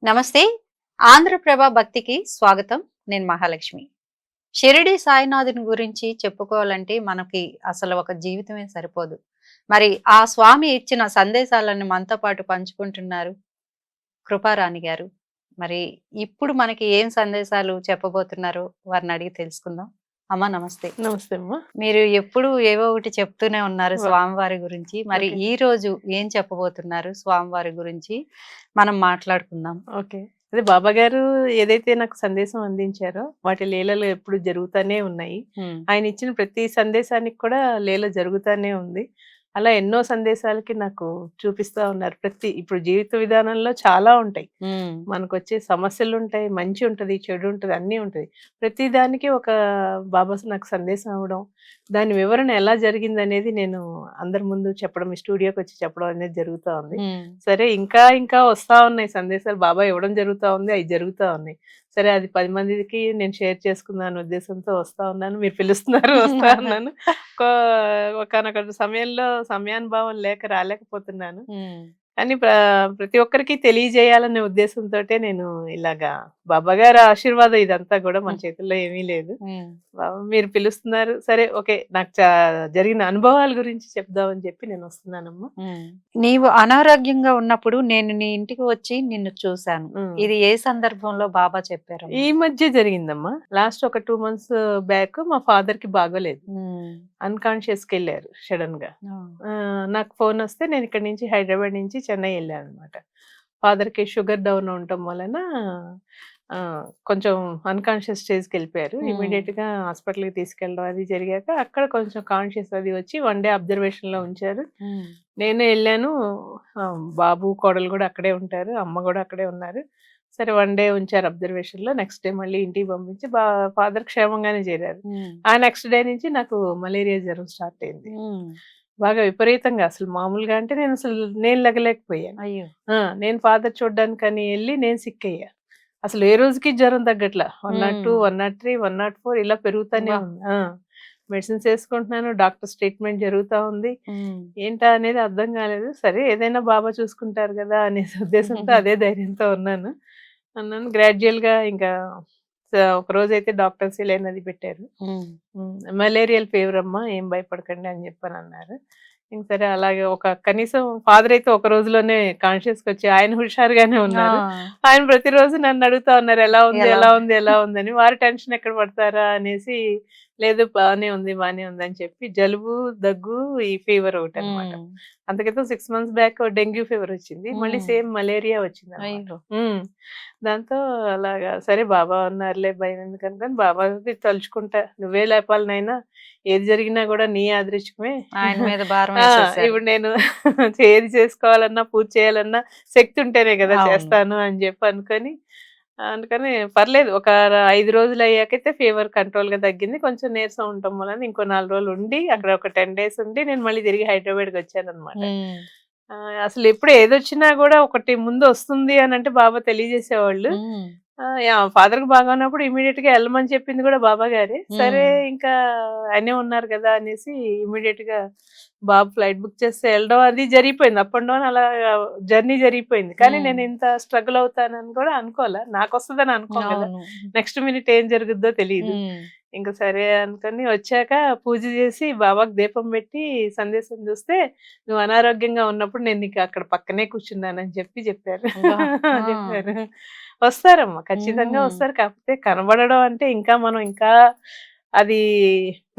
నమస్తే. ఆంధ్రప్రభ భక్తికి స్వాగతం. నేను మహాలక్ష్మి. షిరిడి సాయినాథుని గురించి చెప్పుకోవాలంటే మనకి అసలు ఒక జీవితమే సరిపోదు. మరి ఆ స్వామి ఇచ్చిన సందేశాలను మనతో పాటు పంచుకుంటున్నారు కృపారాణి గారు. మరి ఇప్పుడు మనకి ఏం సందేశాలు చెప్పబోతున్నారో వారిని అడిగి తెలుసుకుందాం. అమ్మ నమస్తే. నమస్తే అమ్మా. మీరు ఎప్పుడు ఏవో ఒకటి చెప్తూనే ఉన్నారు స్వామివారి గురించి. మరి ఓకే. ఈ రోజు ఏం చెప్పబోతున్నారు స్వామివారి గురించి మనం మాట్లాడుకుందాం. ఓకే. అదే బాబా గారు ఏదైతే నాకు సందేశం అందించారో వాటి లీలలు ఎప్పుడు జరుగుతానే ఉన్నాయి. ఆయన ఇచ్చిన ప్రతి సందేశానికి కూడా లీల జరుగుతానే ఉంది. అలా ఎన్నో సందేశాలకి నాకు చూపిస్తా ఉన్నారు. ఇప్పుడు జీవిత విధానంలో చాలా ఉంటాయి. మనకు వచ్చే సమస్యలు ఉంటాయి, మంచి ఉంటది, చెడు ఉంటది, అన్నీ ఉంటది. ప్రతి దానికి ఒక బాబా నాకు సందేశం అవ్వడం, దాని వివరణ ఎలా జరిగింది అనేది నేను అందరి ముందు చెప్పడం, ఈ స్టూడియోకి వచ్చి చెప్పడం అనేది జరుగుతూ ఉంది. సరే ఇంకా ఇంకా వస్తా ఉన్నాయి సందేశాలు, బాబా ఇవ్వడం జరుగుతూ ఉంది, అవి జరుగుతూ ఉన్నాయి. సరే అది 10 మందికి నేను షేర్ చేసుకుందాను ఉద్దేశంతో వస్తా ఉన్నాను. మీరు పిలుస్తున్నారు, వస్తా ఉన్నాను. ఒకనొక సమయంలో సమయానుభావం లేక రాలేకపోతున్నాను. కానీ ప్రతి ఒక్కరికి తెలియజేయాలనే ఉద్దేశంతోటే నేను ఇలాగా బాబా గారి ఆశీర్వాదం ఇదంతా కూడా మన చేతుల్లో ఏమీ లేదు. బాబా మీరు పిలుస్తున్నారు, సరే ఓకే, నాకు జరిగిన అనుభవాల గురించి చెప్దామని చెప్పి నేను వస్తున్నానమ్మా. నీవు అనారోగ్యంగా ఉన్నప్పుడు నేను నీ ఇంటికి వచ్చి నిన్ను చూశాను. ఇది ఏ సందర్భంలో బాబా చెప్పారు? ఈ మధ్య జరిగిందమ్మా. లాస్ట్ ఒక 2 months బ్యాక్ మా ఫాదర్ కి బాగోలేదు, అన్కాన్షియస్ కి వెళ్ళారు సడన్ గా. నాకు ఫోన్ వస్తే నేను ఇక్కడ నుంచి హైదరాబాద్ నుంచి చెన్నై వెళ్ళాను అనమాట. ఫాదర్ కి షుగర్ డౌన్ ఉండటం వలన కొంచెం అన్కాన్షియస్ స్టేజ్కి వెళ్ళిపోయారు. ఇమీడియట్ గా హాస్పిటల్కి తీసుకెళ్ళడం అది జరిగాక అక్కడ కొంచెం కాన్షియస్ అది వచ్చి 1 day అబ్జర్వేషన్ లో ఉంచారు. నేను వెళ్ళాను. బాబు కోడలు కూడా అక్కడే ఉంటారు, అమ్మ కూడా అక్కడే ఉన్నారు. సరే 1 day ఉంచారు అబ్జర్వేషన్ లో. నెక్స్ట్ డే మళ్ళీ ఇంటికి పంపించి ఫాదర్ క్షేమంగానే చేరారు. ఆ నెక్స్ట్ డే నుంచి నాకు మలేరియా జ్వరం స్టార్ట్ అయింది. బాగా విపరీతంగా, అసలు మామూలుగా అంటే నేను లెగలేకపోయాను. అయ్యో. నేను ఫాదర్ చూడడానికి అని వెళ్ళి నేను సిక్ అయ్యా. అసలు ఏ రోజుకి జ్వరం తగ్గట్లా. 102, 103, 104 ఇలా పెరుగుతానే ఉంది. మెడిసిన్స్ వేసుకుంటున్నాను, డాక్టర్స్ ట్రీట్మెంట్ జరుగుతూ ఉంది. ఏంటా అనేది అర్థం కాలేదు. సరే ఏదైనా బాబా చూసుకుంటారు కదా అనే ఉద్దేశంతో అదే ధైర్యంతో అన్నాను. గ్రాడ్యువల్ గా ఇంకా ఒక రోజు అయితే డాక్టర్స్ అది పెట్టారు. మలేరియల్ ఫీవర్ అమ్మా, ఏం భయపడకండి అని చెప్పని అన్నారు. ఇంక సరే అలాగే కనీసం ఫాదర్ అయితే ఒక రోజులోనే కాన్షియస్ కి వచ్చి ఆయన హుషారుగానే ఉన్నారు. ఆయన ప్రతిరోజు నన్ను అడుగుతా ఉన్నారు ఎలా ఉంది ఎలా ఉంది ఎలా ఉందని. వారు టెన్షన్ ఎక్కడ పడతారా అనేసి, లేదు బానే ఉంది అని చెప్పి, జలుబు దగ్గు ఈ ఫీవర్ ఒకటి అనమాట. అంతకైతే 6 months బ్యాక్ డెంగ్యూ ఫీవర్ వచ్చింది, మళ్ళీ సేమ్ మలేరియా వచ్చింది. దాంతో అలాగా సరే బాబా ఉన్నారులే, భయం ఎందుకనుకొని బాబా తలుచుకుంటా, నువ్వే లేపాలనైనా, ఏది జరిగినా కూడా నీ అదృష్టమే, ఆయన మీద భారం ఇప్పుడు నేను ఏది చేసుకోవాలన్నా పూజ చేయాలన్నా శక్తి ఉంటేనే కదా చేస్తాను అని చెప్పి అందుకని పర్లేదు. ఒక 5 రోజులు అయ్యాకైతే ఫీవర్ కంట్రోల్ గా తగ్గింది. కొంచెం నీరసం ఉండటం వలన ఇంకో 4 రోజులు ఉండి అక్కడ ఒక 10 days ఉండి నేను మళ్ళీ తిరిగి హైదరాబాద్కి వచ్చాను అనమాట. అసలు ఎప్పుడు ఏదొచ్చినా కూడా ఒకటి ముందు వస్తుంది అని అంటే బాబా తెలియజేసేవాళ్ళు. ఫాదర్ కి బాగా ఉన్నప్పుడు ఇమీడియట్ గా వెళ్ళమని చెప్పింది కూడా బాబా గారే. సరే ఇంకా ఆయనే ఉన్నారు కదా అనేసి ఇమీడియట్ గా బాబు ఫ్లైట్ బుక్ చేస్తే వెళ్ళడం అది జరిగిపోయింది. అప్ అండ్ డౌన్ అలా జర్నీ జరిగిపోయింది. కానీ నేను ఇంత స్ట్రగుల్ అవుతానని కూడా అనుకోలే. నాకు వస్తుందని అనుకోను కదా, నెక్స్ట్ మినిట్ ఏం జరుగుద్దో తెలియదు. ఇంకా సరే అనుకొని వచ్చాక పూజ చేసి బాబాకి దీపం పెట్టి సందేశం చూస్తే, నువ్వు అనారోగ్యంగా ఉన్నప్పుడు నేను నీకు అక్కడ పక్కనే కూర్చున్నానని చెప్పారు. వస్తారమ్మా, ఖచ్చితంగా వస్తారు. కాకపోతే కనబడడం అంటే ఇంకా మనం ఇంకా అది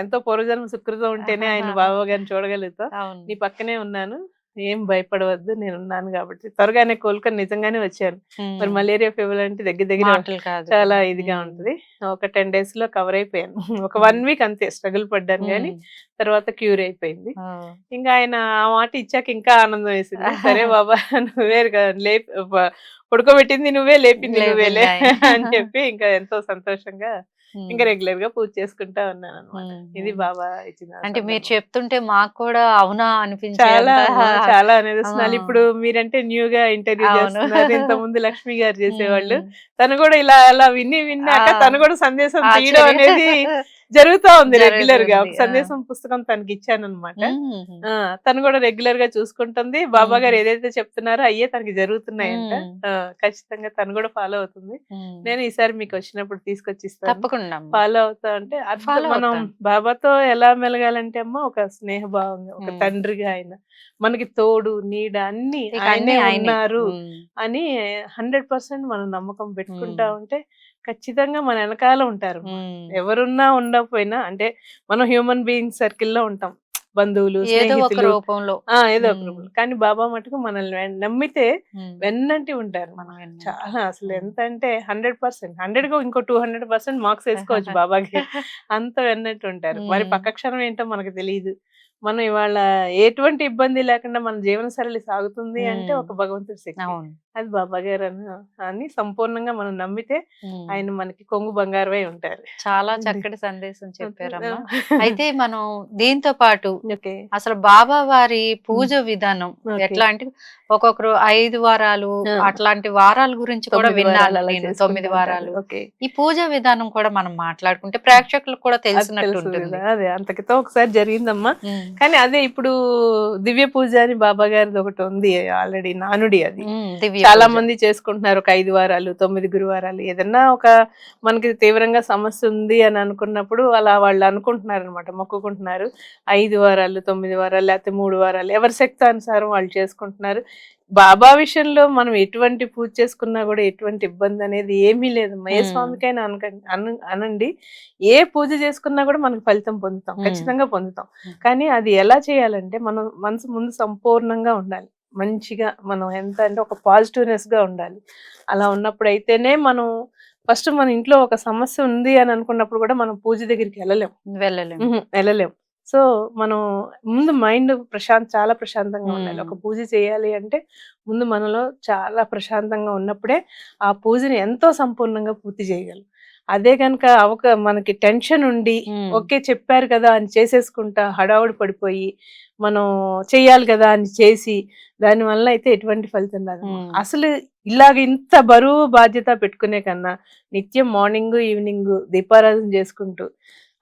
ఎంతో పూర్వజన్మ సుకృతం ఉంటేనే ఆయన బాబా గారిని చూడగలుగుతాం. నీ పక్కనే ఉన్నాను, ఏం భయపడవద్దు, నేను ఉన్నాను కాబట్టి. త్వరగానే కోలుకొని నిజంగానే వచ్చాను. మరి మలేరియా ఫీవర్ అంటే దగ్గర చాలా ఇదిగా ఉంటది. ఒక 10 days లో కవర్ అయిపోయాను. ఒక 1 week అంతే స్ట్రగుల్ పడ్డాను, కానీ తర్వాత క్యూర్ అయిపోయింది. ఇంకా ఆయన ఆ మాట ఇచ్చాక ఇంకా ఆనందం వేసింది. సరే బాబా, నువ్వే పడుకోబెట్టింది నువ్వే, లేపింది నువ్వేలే అని చెప్పి ఇంకా ఎంతో సంతోషంగా ఇంకా రెగ్యులర్ గా పూజ చేసుకుంటా ఉన్నాను అనమాట. ఇది బాబా ఇచ్చిన. అంటే మీరు చెప్తుంటే మాకు కూడా అవునా అనిపించింది. చాలా అనేది వస్తుంది. ఇప్పుడు మీరంటే న్యూ గా ఇంటర్వ్యూ చేస్తున్నారు, ఇంత ముందు లక్ష్మి గారు చేసేవాళ్ళు. తను కూడా ఇలా అలా విన్నాక తను కూడా సందేశం తీయడం అనేది జరుగుతా ఉంది రెగ్యులర్ గా. ఒక జరుగుతుంది. సందేశం పుస్తకం తనకి ఇచ్చానన్నమాట. ఉమ్. తను కూడా రెగ్యులర్ గా చూసుకుంటుంది. బాబా గారు ఏదైతే చెప్తున్నారో అయ్యే తనకి జరుగుతున్నాయంట. ఖచ్చితంగా తను కూడా ఫాలో అవుతుంది. నేను ఈసారి మీకు వచ్చినప్పుడు తీసుకొచ్చి ఇస్తాను, తప్పకుండా ఫాలో అవుతా. అంటే Follow మనం అవుతాను. బాబాతో ఎలా మెలగాలంటే అమ్మ ఒక స్నేహభావంగా, ఒక తండ్రిగా ఆయన మనకి తోడు నీడ అన్ని ఇక ఆయనే అన్నీ ఆయనే. ఉన్నారు ఉమ్. అని 100% మనం నమ్మకం పెట్టుకుంటా ఉంటే ఖచ్చితంగా మన వెనకాల ఉంటారు. ఉమ్. ఎవరున్నా ఉండకపోయినా, అంటే మనం హ్యూమన్ బీయింగ్ సర్కిల్లో ఉంటాం, బంధువులు ఏదో ఒక స్నేహితులు, రూపంలో ఏదో ఒక రూపంలో. కానీ బాబా మటుకు మనల్ని నమ్మితే ఉమ్. వెన్నంటి ఉంటారు. మనం విన్నాం. చాలా అసలు ఎంత అంటే 100%, 100 ఇంకో 200% మార్క్స్ వేసుకోవచ్చు బాబాకి. అంత వెన్నట్టు ఉంటారు. మరి పక్క క్షణం ఏంటో మనకు తెలియదు. మనం ఇవాళ ఎటువంటి ఇబ్బంది లేకుండా మన జీవన సరళి సాగుతుంది అంటే ఒక భగవంతుడి శక్తి. అవును. అది బాబా గారు అని సంపూర్ణంగా మనం నమ్మితే ఉమ్. ఆయన మనకి కొంగు బంగారమై ఉంటారు. చాలా ఉంది. చక్కటి సందేశం చెప్పారమ్మా. అయితే మనం దీంతో పాటు ఓకే. అసలు బాబా వారి పూజ విధానం ఓకే. ఎట్లా అంటే ఒక్కొక్కరు 5 వారాలు అట్లాంటి వారాల గురించి కూడా 9 వారాలు విన్నాను అలా నేను. చేసుకుంటూ 9 ఉంటారు. వారాలు ఓకే. ఈ పూజ విధానం కూడా మనం మాట్లాడుకుంటే ప్రేక్షకులకు కూడా అది తెలిసినట్టు తెలుసు ఉంటుంది. కదా. అదే అంతకితో ఒకసారి జరిగిందమ్మా. ఉమ్. కానీ అదే ఇప్పుడు దివ్య పూజ అని బాబా గారిది ఒకటి ఉంది ఆల్రెడీ, నానుడి అది. ఉమ్. దివ్య చాలా పూజ. మంది చేసుకుంటున్నారు. ఒక 5 వారాలు 9 గురువారాలు. ఏదన్నా ఒక మనకి తీవ్రంగా సమస్య ఉంది అని అనుకున్నప్పుడు అలా వాళ్ళు అనుకుంటున్నారు అనమాట, మొక్కుకుంటున్నారు. 5 వారాలు 9 వారాలు లేకపోతే 3 వారాలు ఎవరి శక్తి అనుసారం వాళ్ళు చేసుకుంటున్నారు. బాబా విషయంలో మనం ఎటువంటి పూజ చేసుకున్నా కూడా ఎటువంటి ఇబ్బంది అనేది ఏమీ లేదమ్మా. ఏ స్వామికైనా అనండి, ఏ పూజ చేసుకున్నా కూడా మనకు ఫలితం పొందుతాం, ఖచ్చితంగా పొందుతాం. కానీ అది ఎలా చేయాలంటే మనం మనసు ముందు సంపూర్ణంగా ఉండాలి. మంచిగా మనం ఎంత అంటే ఒక పాజిటివ్నెస్ గా ఉండాలి. అలా ఉన్నప్పుడు అయితేనే మనం ఫస్ట్ మన ఇంట్లో ఒక సమస్య ఉంది అని అనుకున్నప్పుడు కూడా మనం పూజ దగ్గరికి వెళ్ళలేము. వెళ్ళలేం. సో మనం ముందు మైండ్ చాలా ప్రశాంతంగా ఉండాలి. ఒక పూజ చేయాలి అంటే ముందు మనలో చాలా ప్రశాంతంగా ఉన్నప్పుడే ఆ పూజని ఎంతో సంపూర్ణంగా పూర్తి చేయగలం. అదే కనుక మనకి టెన్షన్ ఉండి ఓకే చెప్పారు కదా అని చేసేసుకుంటా హడావుడి పడిపోయి మనం చెయ్యాలి కదా అని చేసి దానివల్ల అయితే ఎటువంటి ఫలితం రాదు. అసలు ఇలాగ ఇంత బరువు బాధ్యత పెట్టుకునే కన్నా నిత్యం మార్నింగ్ ఈవినింగ్ దీపారాధన చేసుకుంటూ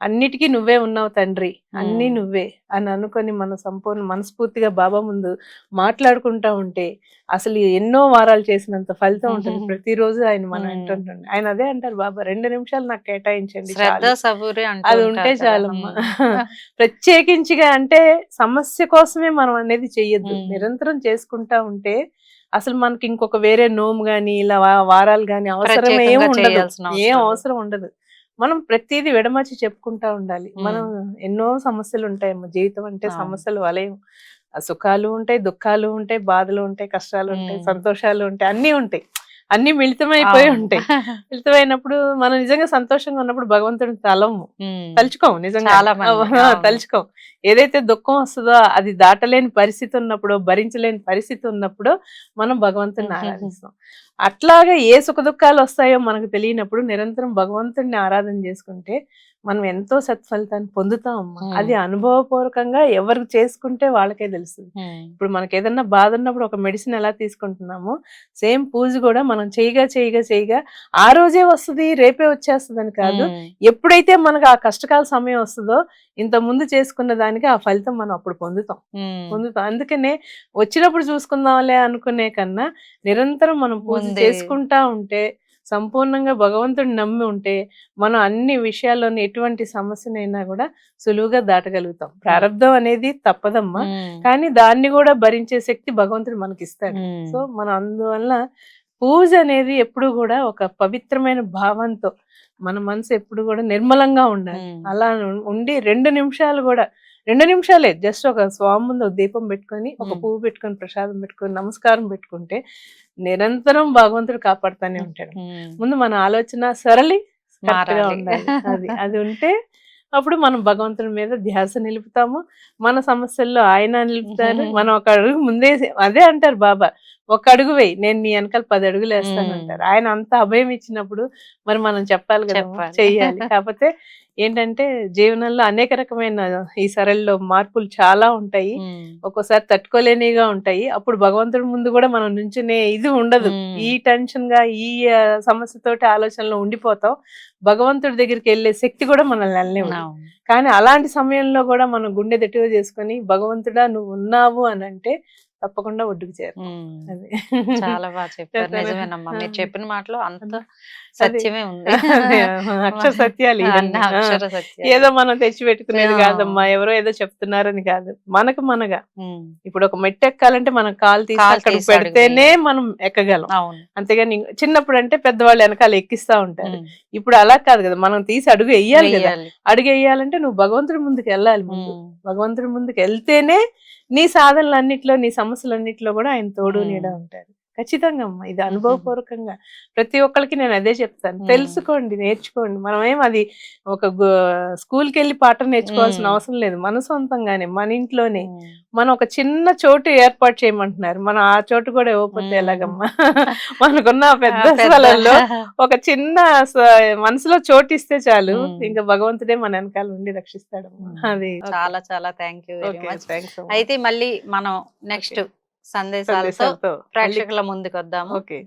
అన్నిటికీ నువ్వే ఉన్నావు తండ్రి, అన్నీ నువ్వే అని అనుకొని మనం సంపూర్ణ మనస్ఫూర్తిగా బాబా ముందు మాట్లాడుకుంటా ఉంటే అసలు ఎన్నో వారాలు చేసినంత ఫలితం ఉంటుంది ప్రతిరోజు. ఆయన మనం అంటుంటండి, ఆయన అదే అంటారు, బాబా 2 నిమిషాలు నాకు కేటాయించండి, అది ఉంటే చాలమ్మా. ప్రత్యేకించిగా అంటే సమస్య కోసమే మనం అనేది చెయ్యొద్దు, నిరంతరం చేసుకుంటా ఉంటే అసలు మనకి ఇంకొక వేరే నోము గాని ఇలా వారాలు గాని అవసరం ఏం అవసరం ఉండదు. మనం ప్రతిదీ విడమర్చి చెప్పుకుంటా ఉండాలి. మనం ఎన్నో సమస్యలు ఉంటాయమ్మా. జీవితం అంటే సమస్యలు వలయం. సుఖాలు ఉంటాయి, దుఃఖాలు ఉంటాయి, బాధలు ఉంటాయి, కష్టాలు ఉంటాయి, సంతోషాలు ఉంటాయి, అన్నీ ఉంటాయి. అన్ని మిళితమైపోయి ఉంటాయి. మిళితమైనప్పుడు మనం నిజంగా సంతోషంగా ఉన్నప్పుడు భగవంతుడిని తలుచుకోము, నిజంగా తలుచుకోం. ఏదైతే దుఃఖం వస్తుందో అది దాటలేని పరిస్థితి ఉన్నప్పుడు, భరించలేని పరిస్థితి ఉన్నప్పుడు మనం భగవంతుడిని ఆరాధిస్తాం. అట్లాగా ఏ సుఖ దుఃఖాలు వస్తాయో మనకు తెలియనప్పుడు నిరంతరం భగవంతుడిని ఆరాధన చేసుకుంటే మనం ఎంతో సత్ఫలితాన్ని పొందుతాం అమ్మా. అది అనుభవపూర్వకంగా ఎవరు చేసుకుంటే వాళ్ళకే తెలుస్తుంది. ఇప్పుడు మనకి ఏదన్నా బాధ ఉన్నప్పుడు ఒక మెడిసిన్ ఎలా తీసుకుంటున్నామో సేమ్ పూజ కూడా మనం చేయగా ఆ రోజే వస్తుంది రేపే వచ్చేస్తుంది అని కాదు. ఎప్పుడైతే మనకు ఆ కష్టకాల సమయం వస్తుందో ఇంత ముందు చేసుకున్న దానికి ఆ ఫలితం మనం అప్పుడు పొందుతాం. అందుకనే వచ్చినప్పుడు చూసుకుందాంలే అనుకునే కన్నా నిరంతరం మనం పూజ చేసుకుంటా ఉంటే, సంపూర్ణంగా భగవంతుడిని నమ్మి ఉంటే మనం అన్ని విషయాల్లోని ఎటువంటి సమస్యనైనా కూడా సులువుగా దాటగలుగుతాం. ప్రారంధం అనేది తప్పదమ్మా, కానీ దాన్ని కూడా భరించే శక్తి భగవంతుడు మనకి ఇస్తాడు. సో మనం అందువల్ల పూజ అనేది ఎప్పుడు కూడా ఒక పవిత్రమైన భావంతో మన మనసు ఎప్పుడు కూడా నిర్మలంగా ఉండాలి. అలా ఉండి 2 నిమిషాలు కూడా 2 నిమిషాలే జస్ట్ ఒక స్వామి ముందు దీపం పెట్టుకొని, ఒక పువ్వు పెట్టుకొని, ప్రసాదం పెట్టుకొని, నమస్కారం పెట్టుకుంటే నిరంతరం భగవంతుడు కాపాడుతూనే ఉంటాడు. ముందు మన ఆలోచన సరళి కరెక్ట్గా ఉండాలి. అది ఉంటే అప్పుడు మనం భగవంతుడి మీద ధ్యాస నిలుపుతాము. మన సమస్యల్లో ఆయన నిలుపుతారు. మనం ఒక అడుగు ముందే, అదే అంటారు బాబా, ఒక అడుగు వేయి, నేను నీ వెనకాల 10 అడుగులు వేస్తాను అంటారు. ఆయన అంత అభయం ఇచ్చినప్పుడు మరి మనం చెప్పాలి కదా, చెప్పాలి. చెయ్యాలి. కాకపోతే ఏంటంటే జీవనంలో అనేక రకమైన ఈ సరళిలో మార్పులు చాలా ఉంటాయి. ఒక్కోసారి తట్టుకోలేనిగా ఉంటాయి. అప్పుడు భగవంతుడి ముందు కూడా మనం నుంచునే ఇది ఉండదు. ఈ టెన్షన్ గా ఈ సమస్యతోటి ఆలోచనలో ఉండిపోతాం. భగవంతుడి దగ్గరికి వెళ్ళే శక్తి కూడా మనల్ని వెళ్ళనివ్వదు. కానీ అలాంటి సమయంలో కూడా మనం గుండె గట్టిగా చేసుకొని భగవంతుడా నువ్వు ఉన్నావు అని అంటే తప్పకుండా ఒడ్డుకు చేరుతాం. అది చాలా బాగా చెప్పారు. చెప్పారా? నిజమేనమ్మా, మీరు చెప్పిన మాటలో అంత అదే. సత్యమే ఉంది. అదే, అక్షర సత్యాలు ఇవన్నీ. అన్న అక్షర సత్యాలు. ఏదో మనం తెచ్చి పెట్టుకునేది ఆ. కాదమ్మా, ఎవరో ఏదో చెప్తున్నారని కాదు, మనగా ఉమ్, ఇప్పుడు ఒక మెట్టు ఎక్కాలంటే మనం కాలు తీసి కాలు అక్కడ తీసి అడుగు పెడితేనే మనం ఎక్కగలం. అవును. అంతేగాని చిన్నప్పుడు అంటే పెద్దవాళ్ళు వెనకాల ఎక్కిస్తా ఉంటారు. ఉమ్, ఇప్పుడు అలా కాదు కదా, మనం తీసి అడుగు వెయ్యాలి కదా. వెయ్యాలి. అడుగు వేయాలంటే నువ్వు భగవంతుడి ముందుకు వెళ్ళాలి. ముందు ఉమ్, భగవంతుడి ముందుకు వెళ్తేనే నీ సాధనలన్నిట్లో, నీ సమస్యలన్నిట్లో కూడా ఆయన తోడు నీడ ఉంటారు. ఖచ్చితంగా అమ్మా, ఇది అనుభవపూర్వకంగా ప్రతి ఒక్కరికి నేను అదే చెప్తాను. తెలుసుకోండి, నేర్చుకోండి. మనమేం అది ఒక స్కూల్కి వెళ్ళి పాఠం నేర్చుకోవాల్సిన అవసరం లేదు. మన సొంతంగానే మన ఇంట్లోనే మనం ఒక చిన్న చోటు ఏర్పాటు చేయమంటున్నారు. మనం ఆ చోటు కూడా ఇవ్వకపోతే ఎలాగమ్మా? మనకున్న పెద్ద స్థలంలో ఒక చిన్న మనసులో చోటు ఇస్తే చాలు, ఇంకా భగవంతుడే మన వెనకాల ఉండి రక్షిస్తాడు. అది చాలా చాలా thank you very much. Thanks. అయితే మళ్ళీ మనం నెక్స్ట్ సందేశాలతో ప్రేక్షకుల ముందుకు వద్దాము. ఓకే.